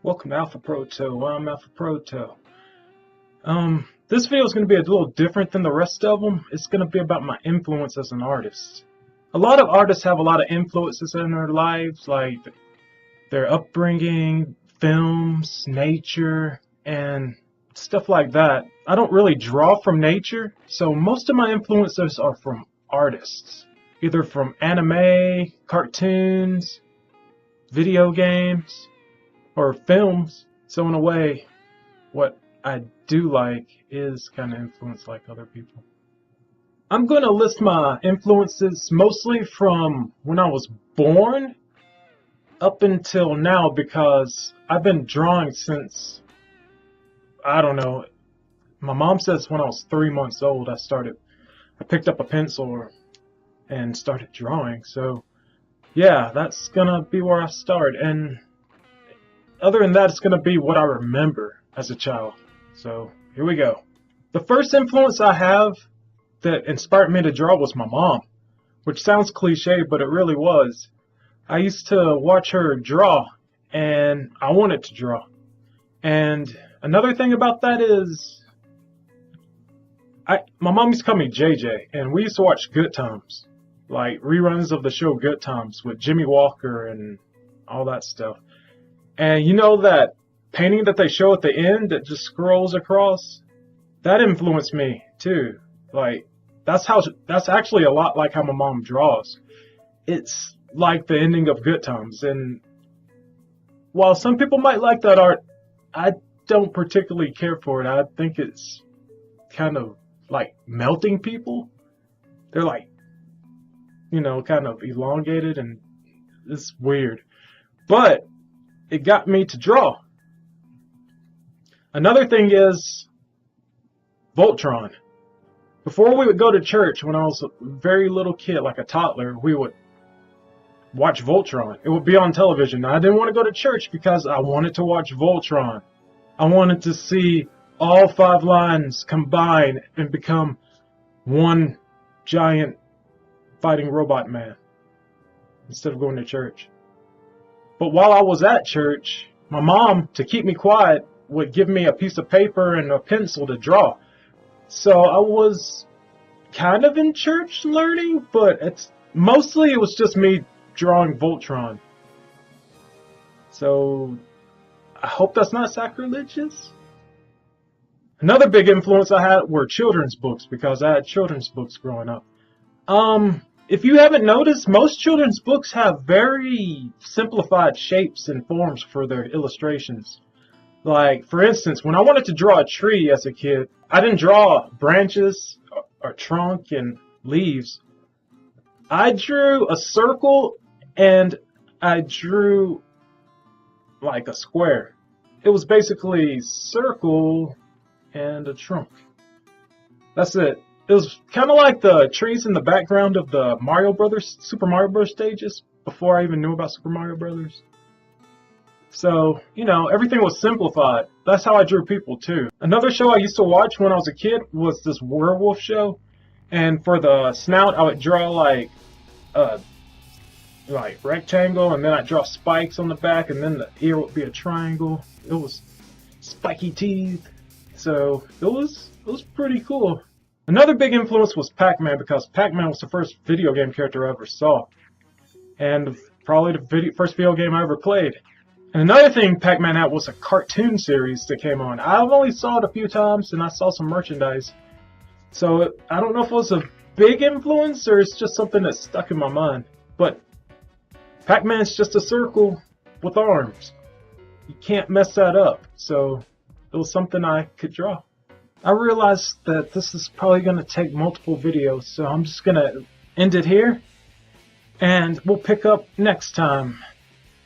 Welcome to Alpha Proto. I'm Alpha Proto. This video is going to be a little different than the rest of them. It's going to be about my influence as an artist. A lot of artists have a lot of influences in their lives, like their upbringing, films, nature, and stuff like that. I don't really draw from nature, so most of my influences are from artists. Either from anime, cartoons, video games, or films. So in a way, what I do like is kind of influence like other people. I'm going to list my influences mostly from when I was born up until now, because I've been drawing since, I don't know, my mom says when I was 3 months old I picked up a pencil and started drawing. So yeah, that's gonna be where I start, and other than that, it's gonna be what I remember as a child. So here we go. The first influence I have that inspired me to draw was my mom, which sounds cliche, but it really was. I used to watch her draw, and I wanted to draw. And another thing about that is, my mom used to call me JJ, and we used to watch Good Times, like reruns of the show Good Times with Jimmy Walker and all that stuff. And you know that painting that they show at the end that just scrolls across? That influenced me too. Like, that's actually a lot like how my mom draws. It's like the ending of Good Times. And while some people might like that art, I don't particularly care for it. I think it's kind of like melting people. They're like, you know, kind of elongated, and it's weird. But it got me to draw. Another thing is Voltron. Before we would go to church, when I was a very little kid, like a toddler, we would watch Voltron. It would be on television. I didn't want to go to church because I wanted to watch Voltron. I wanted to see all 5 lines combine and become one giant fighting robot man instead of going to church. But while I was at church, my mom, to keep me quiet, would give me a piece of paper and a pencil to draw. So I was kind of in church learning, but mostly it was just me drawing Voltron. So I hope that's not sacrilegious. Another big influence I had were children's books, because I had children's books growing up. If you haven't noticed, most children's books have very simplified shapes and forms for their illustrations. Like, for instance, when I wanted to draw a tree as a kid, I didn't draw branches or trunk and leaves. I drew a circle, and I drew like a square. It was basically circle and a trunk. That's it. It was kind of like the trees in the background of the Super Mario Brothers stages, before I even knew about Super Mario Brothers. So, you know, everything was simplified. That's how I drew people too. Another show I used to watch when I was a kid was this werewolf show. And for the snout, I would draw like rectangle, and then I'd draw spikes on the back, and then the ear would be a triangle. It was spiky teeth. So it was pretty cool. Another big influence was Pac-Man, because Pac-Man was the first video game character I ever saw. And probably the first video game I ever played. And another thing Pac-Man had was a cartoon series that came on. I've only saw it a few times, and I saw some merchandise. So I don't know if it was a big influence or it's just something that stuck in my mind. But Pac-Man's just a circle with arms. You can't mess that up. So it was something I could draw. I realized that this is probably going to take multiple videos, so I'm just going to end it here, and we'll pick up next time.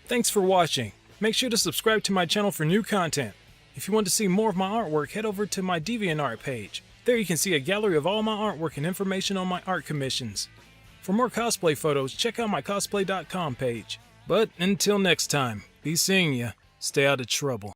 Thanks for watching. Make sure to subscribe to my channel for new content. If you want to see more of my artwork, head over to my DeviantArt page. There you can see a gallery of all my artwork and information on my art commissions. For more cosplay photos, check out my cosplay.com page. But until next time, be seeing ya. Stay out of trouble.